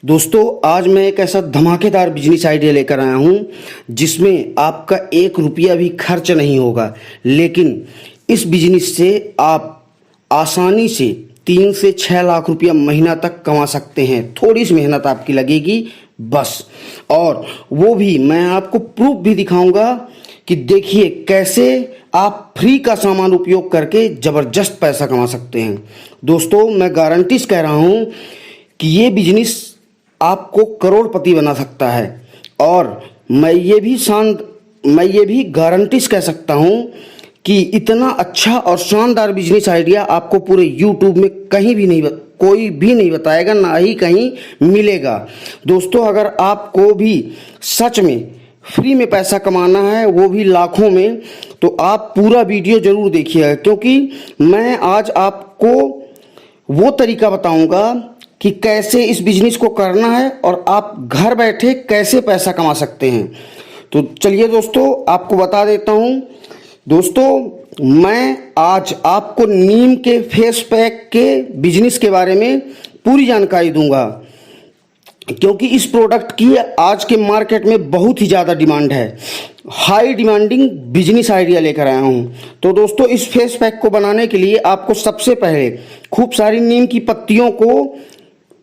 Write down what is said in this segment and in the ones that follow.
दोस्तों आज मैं एक ऐसा धमाकेदार बिजनेस आइडिया लेकर आया हूँ जिसमें आपका 1 रुपया भी खर्च नहीं होगा। लेकिन इस बिजनेस से आप आसानी से 3 से 6 लाख रुपया महीना तक कमा सकते हैं। थोड़ी सी मेहनत आपकी लगेगी बस, और वो भी मैं आपको प्रूफ भी दिखाऊंगा कि देखिए कैसे आप फ्री का सामान उपयोग करके ज़बरदस्त पैसा कमा सकते हैं। दोस्तों मैं गारंटी से कह रहा हूँ कि ये बिजनेस आपको करोड़पति बना सकता है। और मैं ये भी गारंटी से कह सकता हूँ कि इतना अच्छा और शानदार बिजनेस आइडिया आपको पूरे यूट्यूब में कहीं भी नहीं, कोई भी नहीं बताएगा, ना ही कहीं मिलेगा। दोस्तों अगर आपको भी सच में फ्री में पैसा कमाना है, वो भी लाखों में, तो आप पूरा वीडियो ज़रूर देखिएगा, क्योंकि मैं आज आपको वो तरीका बताऊंगा कि कैसे इस बिजनेस को करना है और आप घर बैठे कैसे पैसा कमा सकते हैं। तो चलिए दोस्तों आपको बता देता हूँ। दोस्तों मैं आज आपको नीम के फेस पैक के बिजनेस के बारे में पूरी जानकारी दूंगा, क्योंकि इस प्रोडक्ट की आज के मार्केट में बहुत ही ज़्यादा डिमांड है। हाई डिमांडिंग बिजनेस आइडिया लेकर आया हूँ। तो दोस्तों इस फेस पैक को बनाने के लिए आपको सबसे पहले खूब सारी नीम की पत्तियों को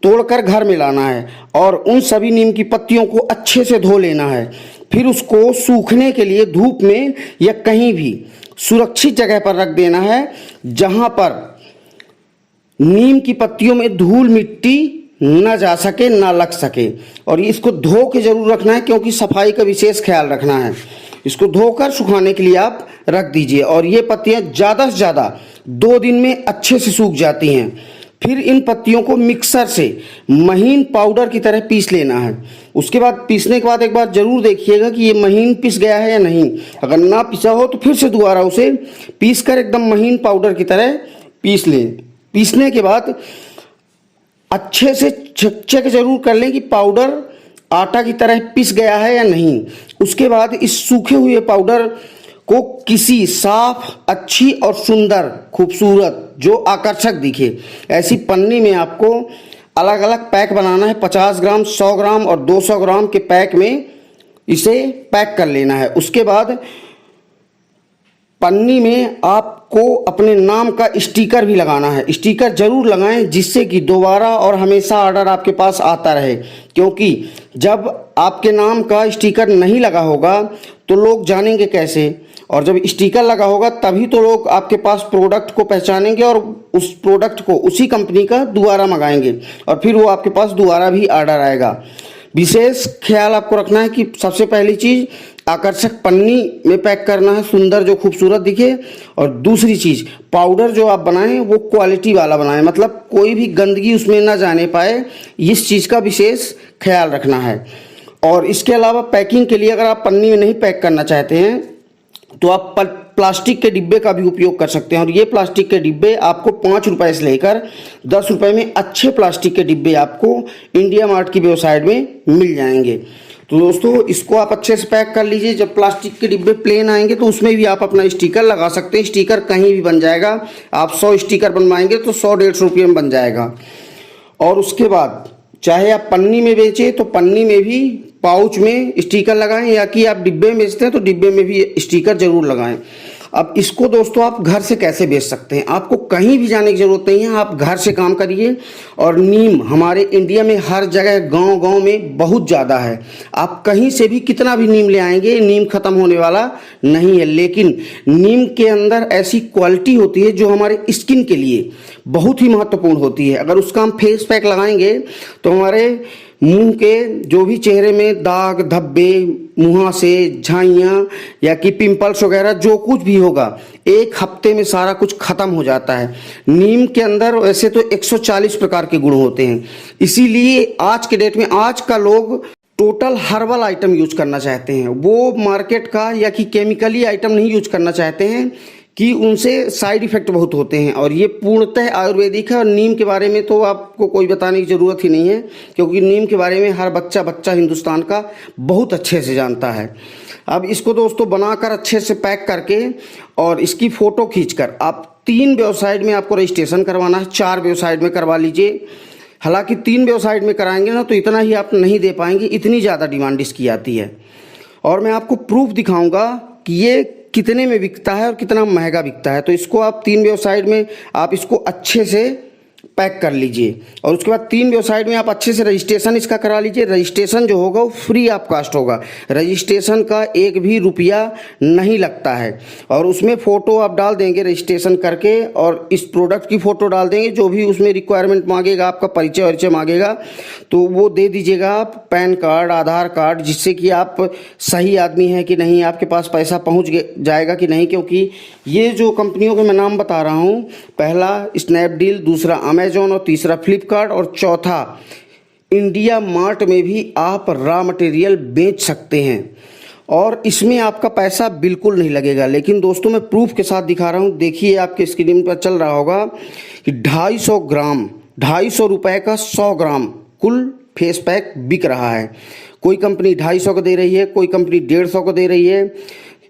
तोड़कर घर में लाना है और उन सभी नीम की पत्तियों को अच्छे से धो लेना है। फिर उसको सूखने के लिए धूप में या कहीं भी सुरक्षित जगह पर रख देना है, जहां पर नीम की पत्तियों में धूल मिट्टी न जा सके, ना लग सके। और इसको धो के जरूर रखना है, क्योंकि सफाई का विशेष ख्याल रखना है। इसको धोकर सुखाने के लिए आप रख दीजिए और ये पत्तियां ज़्यादा से ज़्यादा 2 दिन में अच्छे से सूख जाती हैं। फिर इन पत्तियों को मिक्सर से महीन पाउडर की तरह पीस लेना है। उसके बाद पीसने के बाद एक बार ज़रूर देखिएगा कि ये महीन पिस गया है या नहीं। अगर ना पिसा हो तो फिर से दोबारा उसे पीस कर एकदम महीन पाउडर की तरह पीस लें। पीसने के बाद अच्छे से चेक जरूर कर लें कि पाउडर आटा की तरह पिस गया है या नहीं। उसके बाद इस सूखे हुए पाउडर को किसी साफ, अच्छी और सुंदर, खूबसूरत, जो आकर्षक दिखे ऐसी पन्नी में आपको अलग अलग पैक बनाना है। 50 ग्राम, 100 ग्राम और 200 ग्राम के पैक में इसे पैक कर लेना है। उसके बाद पन्नी में आपको अपने नाम का स्टिकर भी लगाना है। स्टिकर जरूर लगाएं, जिससे कि दोबारा और हमेशा ऑर्डर आपके पास आता रहे। क्योंकि जब आपके नाम का स्टिकर नहीं लगा होगा तो लोग जानेंगे कैसे, और जब स्टिकर लगा होगा तभी तो लोग आपके पास प्रोडक्ट को पहचानेंगे और उस प्रोडक्ट को उसी कंपनी का दोबारा मंगाएंगे, और फिर वो आपके पास दोबारा भी ऑर्डर आएगा। विशेष ख्याल आपको रखना है कि सबसे पहली चीज़ आकर्षक पन्नी में पैक करना है, सुंदर, जो खूबसूरत दिखे। और दूसरी चीज़, पाउडर जो आप बनाएं वो क्वालिटी वाला बनाएं, मतलब कोई भी गंदगी उसमें ना जाने पाए, इस चीज़ का विशेष ख्याल रखना है। और इसके अलावा पैकिंग के लिए अगर आप पन्नी में नहीं पैक करना चाहते हैं तो आप प्लास्टिक के डिब्बे का भी उपयोग कर सकते हैं। और ये प्लास्टिक के डिब्बे आपको 5 रुपए से लेकर 10 रुपए में अच्छे प्लास्टिक के डिब्बे आपको इंडिया मार्ट की वेबसाइट में मिल जाएंगे। तो दोस्तों इसको आप अच्छे से पैक कर लीजिए। जब प्लास्टिक के डिब्बे प्लेन आएंगे तो उसमें भी आप अपना स्टिकर लगा सकते हैं। स्टिकर कहीं भी बन जाएगा। आप 100 स्टिकर बनवाएंगे तो 100-150 रुपये में बन जाएगा। और उसके बाद चाहे आप पन्नी में बेचें तो पन्नी में भी, पाउच में स्टिकर लगाएं, या कि आप डिब्बे में बेचते हैं तो डिब्बे में भी स्टिकर जरूर लगाएं। अब इसको दोस्तों आप घर से कैसे बेच सकते हैं? आपको कहीं भी जाने की ज़रूरत नहीं है, आप घर से काम करिए। और नीम हमारे इंडिया में हर जगह, गांव-गांव में बहुत ज़्यादा है। आप कहीं से भी कितना भी नीम ले आएंगे, नीम ख़त्म होने वाला नहीं है। लेकिन नीम के अंदर ऐसी क्वालिटी होती है जो हमारे स्किन के लिए बहुत ही महत्वपूर्ण होती है। अगर उसका हम फेस पैक लगाएंगे तो हमारे मुंह के जो भी चेहरे में दाग धब्बे, मुहासे, झाइयाँ या कि पिंपल्स वगैरह जो कुछ भी होगा, 1 हफ्ते में सारा कुछ खत्म हो जाता है। नीम के अंदर वैसे तो 140 प्रकार के गुण होते हैं। इसीलिए आज के डेट में आज का लोग टोटल हर्बल आइटम यूज करना चाहते हैं। वो मार्केट का या कि केमिकली आइटम नहीं यूज करना चाहते हैं कि उनसे साइड इफ़ेक्ट बहुत होते हैं। और ये पूर्णतः आयुर्वेदिक है। और नीम के बारे में तो आपको कोई बताने की ज़रूरत ही नहीं है, क्योंकि नीम के बारे में हर बच्चा हिंदुस्तान का बहुत अच्छे से जानता है। अब इसको दोस्तों बनाकर अच्छे से पैक करके और इसकी फ़ोटो खींचकर आप 3 वेबसाइट में आपको रजिस्ट्रेशन करवाना है। 4 वेबसाइट में करवा लीजिए। हालांकि 3 वेबसाइट में कराएंगे ना तो इतना ही आप नहीं दे पाएंगे, इतनी ज़्यादा डिमांड इसकी आती है। और मैं आपको प्रूफ दिखाऊंगा कि ये कितने में बिकता है और कितना महंगा बिकता है। तो इसको आप 3 वेबसाइट में आप इसको अच्छे से पैक कर लीजिए और उसके बाद 3 वेबसाइट में आप अच्छे से रजिस्ट्रेशन इसका करा लीजिए। रजिस्ट्रेशन जो होगा वो फ्री ऑफ कास्ट होगा, रजिस्ट्रेशन का एक भी रुपया नहीं लगता है। और उसमें फ़ोटो आप डाल देंगे रजिस्ट्रेशन करके और इस प्रोडक्ट की फ़ोटो डाल देंगे, जो भी उसमें रिक्वायरमेंट मांगेगा, आपका परिचय वरिचय मांगेगा तो वो दे दीजिएगा आप, पैन कार्ड, आधार कार्ड, जिससे कि आप सही आदमी हैं कि नहीं, आपके पास पैसा पहुँच जाएगा कि नहीं। क्योंकि ये जो कंपनियों के मैं नाम बता रहा हूँ, पहला स्नैपडील, दूसरा अमेजॉन और तीसरा फ्लिपकार्ट और चौथा इंडिया मार्ट में भी आप रॉ मटेरियल बेच सकते हैं और इसमें आपका पैसा बिल्कुल नहीं लगेगा। लेकिन दोस्तों मैं प्रूफ के साथ दिखा रहा हूँ, देखिए आपके स्क्रीन पर चल रहा होगा कि 250 ग्राम, 250 रुपये का 100 ग्राम कुल फेस पैक बिक रहा है। कोई कंपनी 250 का दे रही है, कोई कंपनी 150 का दे रही है,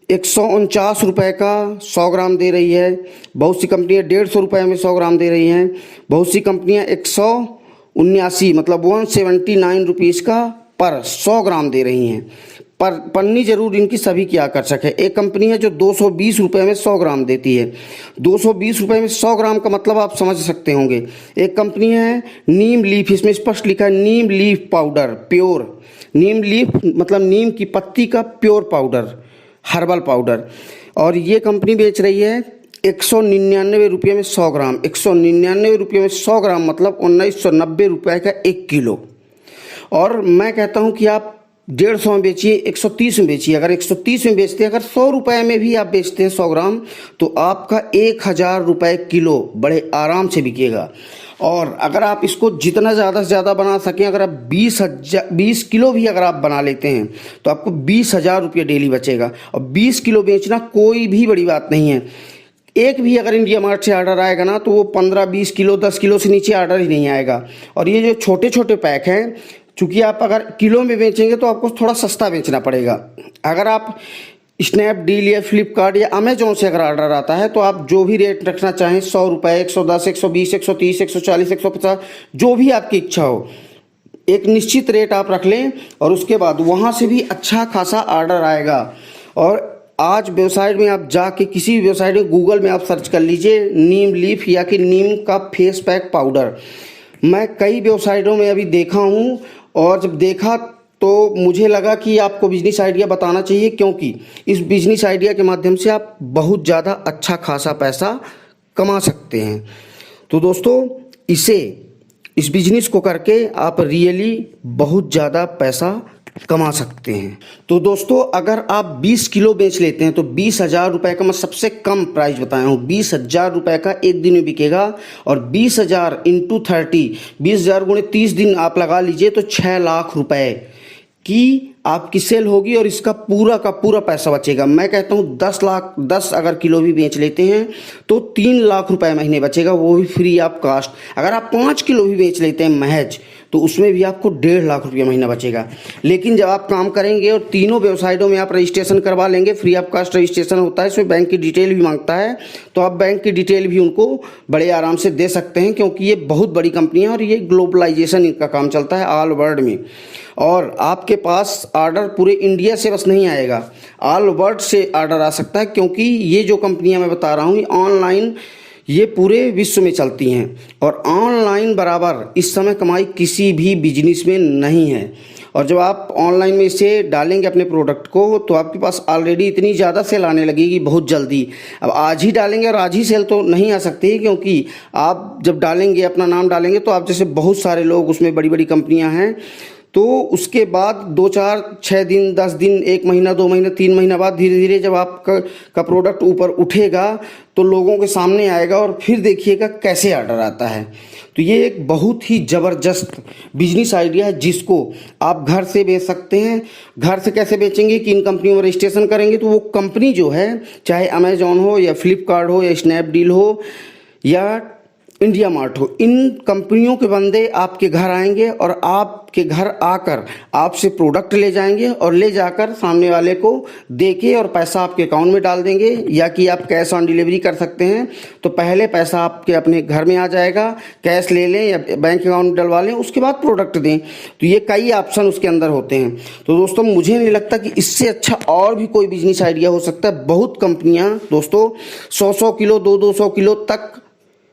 149 रुपये का 100 ग्राम दे रही है, बहुत सी कंपनियां 150 रुपये में 100 ग्राम दे रही हैं, बहुत सी कंपनियां 179 मतलब 179 रुपीज़ का पर 100 ग्राम दे रही हैं। पर पन्नी जरूर इनकी सभी की आकर्षक है। एक कंपनी है जो 220 रुपये में 100 ग्राम देती है। 220 रुपये में 100 ग्राम का मतलब आप समझ सकते होंगे। एक कंपनी है नीम लीफ, इसमें स्पष्ट लिखा है नीम लीफ पाउडर प्योर, नीम लीफ मतलब नीम की पत्ती का प्योर पाउडर, हर्बल पाउडर, और ये कंपनी बेच रही है 199 रुपये में 100 ग्राम। 199 रुपये में 100 ग्राम मतलब 1990 रुपये का 1 किलो। और मैं कहता हूँ कि आप 150 में बेचिए, 130 में बेचिए। अगर 130 में बेचते हैं, अगर 100 रुपये में भी आप बेचते हैं 100 ग्राम, तो आपका 1000 रुपये किलो बड़े आराम से बिकेगा। और अगर आप इसको जितना ज़्यादा से ज़्यादा बना सकें, अगर आप 20 किलो भी अगर आप बना लेते हैं तो आपको 20,000 रुपये डेली बचेगा। और 20 किलो बेचना कोई भी बड़ी बात नहीं है। एक भी अगर इंडिया मार्ट से ऑर्डर आएगा ना तो वो 15-20 किलो, 10 किलो से नीचे ऑर्डर ही नहीं आएगा। और ये जो छोटे छोटे पैक हैं, चूँकि आप अगर किलो में बेचेंगे तो आपको थोड़ा सस्ता बेचना पड़ेगा। अगर आप स्नैपडील या फ्लिपकार्ट या अमेजोन से अगर ऑर्डर आता है तो आप जो भी रेट रखना चाहें, 100 रुपये, 110, 120, 130, 140, 150, जो भी आपकी इच्छा हो, एक निश्चित रेट आप रख लें और उसके बाद वहाँ से भी अच्छा खासा ऑर्डर आएगा। और आज वेबसाइट में आप जाके किसी भी वेबसाइट में गूगल में आप सर्च कर लीजिए नीम लीफ या कि नीम का फेस पैक पाउडर। मैं कई वेबसाइटों में अभी देखा हूँ और जब देखा तो मुझे लगा कि आपको बिजनेस आइडिया बताना चाहिए, क्योंकि इस बिजनेस आइडिया के माध्यम से आप बहुत ज़्यादा अच्छा खासा पैसा कमा सकते हैं। तो दोस्तों इस बिजनेस को करके आप रियली बहुत ज़्यादा पैसा कमा सकते हैं। तो दोस्तों अगर आप 20 किलो बेच लेते हैं तो 20,000 रुपये का मैं सबसे कम प्राइस बताया हूँ, 20,000 रुपये का एक दिन में बिकेगा। और 20,000 इंटू 30, 20,000 गुणे 30 दिन आप लगा लीजिए तो 6 लाख रुपए की आपकी सेल होगी और इसका पूरा का पूरा पैसा बचेगा। मैं कहता हूँ 10 अगर किलो भी बेच लेते हैं तो 3 लाख रुपए महीने बचेगा, वो भी फ्री ऑफ कास्ट। अगर आप 5 किलो भी बेच लेते हैं महज तो उसमें भी आपको 1.5 लाख रुपया महीना बचेगा। लेकिन जब आप काम करेंगे और तीनों वेबसाइटों में आप रजिस्ट्रेशन करवा लेंगे, फ्री ऑफ कास्ट रजिस्ट्रेशन होता है, इसमें बैंक की डिटेल भी मांगता है, तो आप बैंक की डिटेल भी उनको बड़े आराम से दे सकते हैं, क्योंकि ये बहुत बड़ी कंपनी है और ये ग्लोबलाइजेशन इनका काम चलता है ऑल वर्ल्ड में। और आपके पास ऑर्डर पूरे इंडिया से बस नहीं आएगा, ऑल वर्ल्ड से ऑर्डर आ सकता है, क्योंकि ये जो कंपनियां मैं बता रहा हूँ ये ऑनलाइन ये पूरे विश्व में चलती हैं। और ऑनलाइन बराबर इस समय कमाई किसी भी बिजनेस में नहीं है। और जब आप ऑनलाइन में इसे डालेंगे अपने प्रोडक्ट को तो आपके पास ऑलरेडी इतनी ज़्यादा सेल आने लगेगी बहुत जल्दी। अब आज ही डालेंगे और आज ही सेल तो नहीं आ सकती, क्योंकि आप जब डालेंगे, अपना नाम डालेंगे, तो आप जैसे बहुत सारे लोग, उसमें बड़ी बड़ी कंपनियां हैं, तो उसके बाद 2, 4, 6 दिन, 10 दिन, 1 महीना, 2 महीना, 3 महीना बाद धीरे धीरे जब आपका प्रोडक्ट ऊपर उठेगा तो लोगों के सामने आएगा और फिर देखिएगा कैसे ऑर्डर आता है। तो ये एक बहुत ही ज़बरदस्त बिजनेस आइडिया है जिसको आप घर से बेच सकते हैं। घर से कैसे बेचेंगे कि इन कंपनियों में रजिस्ट्रेशन करेंगे तो वो कंपनी जो है, चाहे अमेजॉन हो या फ्लिपकार्ट हो या स्नैपडील हो या इंडिया मार्ट हो, इन कंपनियों के बंदे आपके घर आएंगे और आपके घर आकर आपसे प्रोडक्ट ले जाएंगे और ले जाकर सामने वाले को देके और पैसा आपके अकाउंट में डाल देंगे, या कि आप कैश ऑन डिलीवरी कर सकते हैं। तो पहले पैसा आपके अपने घर में आ जाएगा, कैश ले लें या बैंक अकाउंट में डलवा लें, उसके बाद प्रोडक्ट दें। तो ये कई ऑप्शन उसके अंदर होते हैं। तो दोस्तों मुझे नहीं लगता कि इससे अच्छा और भी कोई बिजनेस आइडिया हो सकता है। बहुत कंपनियां दोस्तों 100-100 किलो 200-200 किलो तक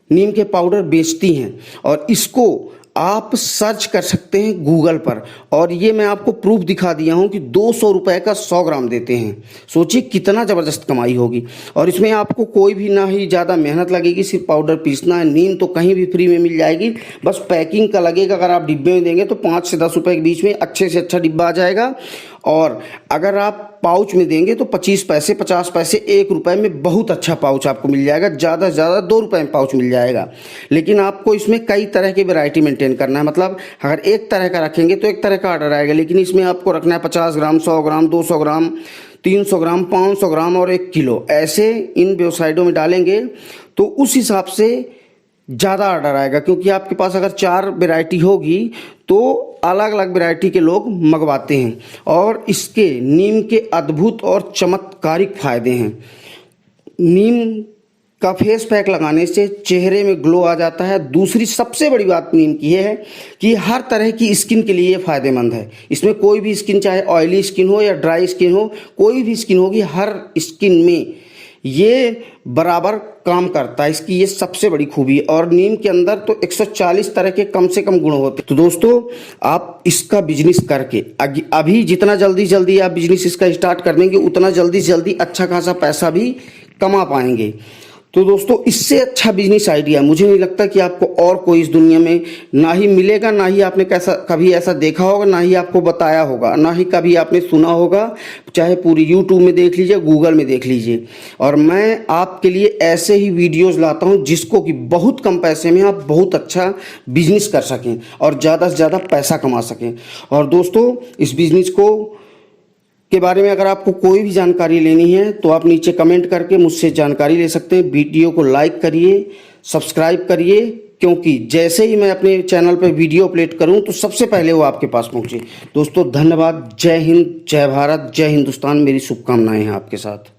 नीम के पाउडर बेचती हैं, और इसको आप सर्च कर सकते हैं गूगल पर, और ये मैं आपको प्रूफ दिखा दिया हूँ कि 200 रुपए का 100 ग्राम देते हैं। सोचिए कितना ज़बरदस्त कमाई होगी। और इसमें आपको कोई भी ना ही ज़्यादा मेहनत लगेगी, सिर्फ पाउडर पीसना है। नीम तो कहीं भी फ्री में मिल जाएगी, बस पैकिंग का लगेगा। अगर आप डिब्बे में देंगे तो 5 से 10 रुपए के बीच में अच्छे से अच्छा डिब्बा आ जाएगा, और अगर आप पाउच में देंगे तो 25 पैसे 50 पैसे 1 रुपए में बहुत अच्छा पाउच आपको मिल जाएगा। ज़्यादा से ज़्यादा 2 रुपए में पाउच मिल जाएगा। लेकिन आपको इसमें कई तरह की वैरायटी मेंटेन करना है। मतलब अगर एक तरह का रखेंगे तो एक तरह का ऑर्डर आएगा, लेकिन इसमें आपको रखना है 50 ग्राम 100 ग्राम 200 ग्राम 300 ग्राम 500 ग्राम और 1 किलो। ऐसे इन वेबसाइटों में डालेंगे तो उस हिसाब से ज़्यादा ऑर्डर आएगा, क्योंकि आपके पास अगर 4 वैरायटी होगी तो अलग अलग वैरायटी के लोग मंगवाते हैं। और इसके नीम के अद्भुत और चमत्कारिक फायदे हैं। नीम का फेस पैक लगाने से चेहरे में ग्लो आ जाता है। दूसरी सबसे बड़ी बात नीम की है कि हर तरह की स्किन के लिए ये फायदेमंद है। इसमें कोई भी स्किन, चाहे ऑयली स्किन हो या ड्राई स्किन हो, कोई भी स्किन होगी, हर स्किन में ये बराबर काम करता है। इसकी ये सबसे बड़ी खूबी है। और नीम के अंदर तो 140 तरह के कम से कम गुण होते हैं। तो दोस्तों आप इसका बिजनेस करके अभी जितना जल्दी आप बिजनेस इसका स्टार्ट कर देंगे, उतना जल्दी अच्छा खासा पैसा भी कमा पाएंगे। तो दोस्तों इससे अच्छा बिजनेस आइडिया मुझे नहीं लगता कि आपको और कोई इस दुनिया में ना ही मिलेगा, ना ही आपने कभी ऐसा देखा होगा, ना ही आपको बताया होगा, ना ही कभी आपने सुना होगा। चाहे पूरी यूट्यूब में देख लीजिए, गूगल में देख लीजिए। और मैं आपके लिए ऐसे ही वीडियोस लाता हूं जिसको कि बहुत कम पैसे में आप बहुत अच्छा बिजनेस कर सकें और ज़्यादा से ज़्यादा पैसा कमा सकें। और दोस्तों इस बिजनेस के बारे में अगर आपको कोई भी जानकारी लेनी है तो आप नीचे कमेंट करके मुझसे जानकारी ले सकते हैं। वीडियो को लाइक करिए, सब्सक्राइब करिए, क्योंकि जैसे ही मैं अपने चैनल पर वीडियो अपलोड करूं तो सबसे पहले वो आपके पास पहुंचे। दोस्तों धन्यवाद। जय हिंद, जय भारत, जय हिंदुस्तान। मेरी शुभकामनाएं हैं आपके साथ।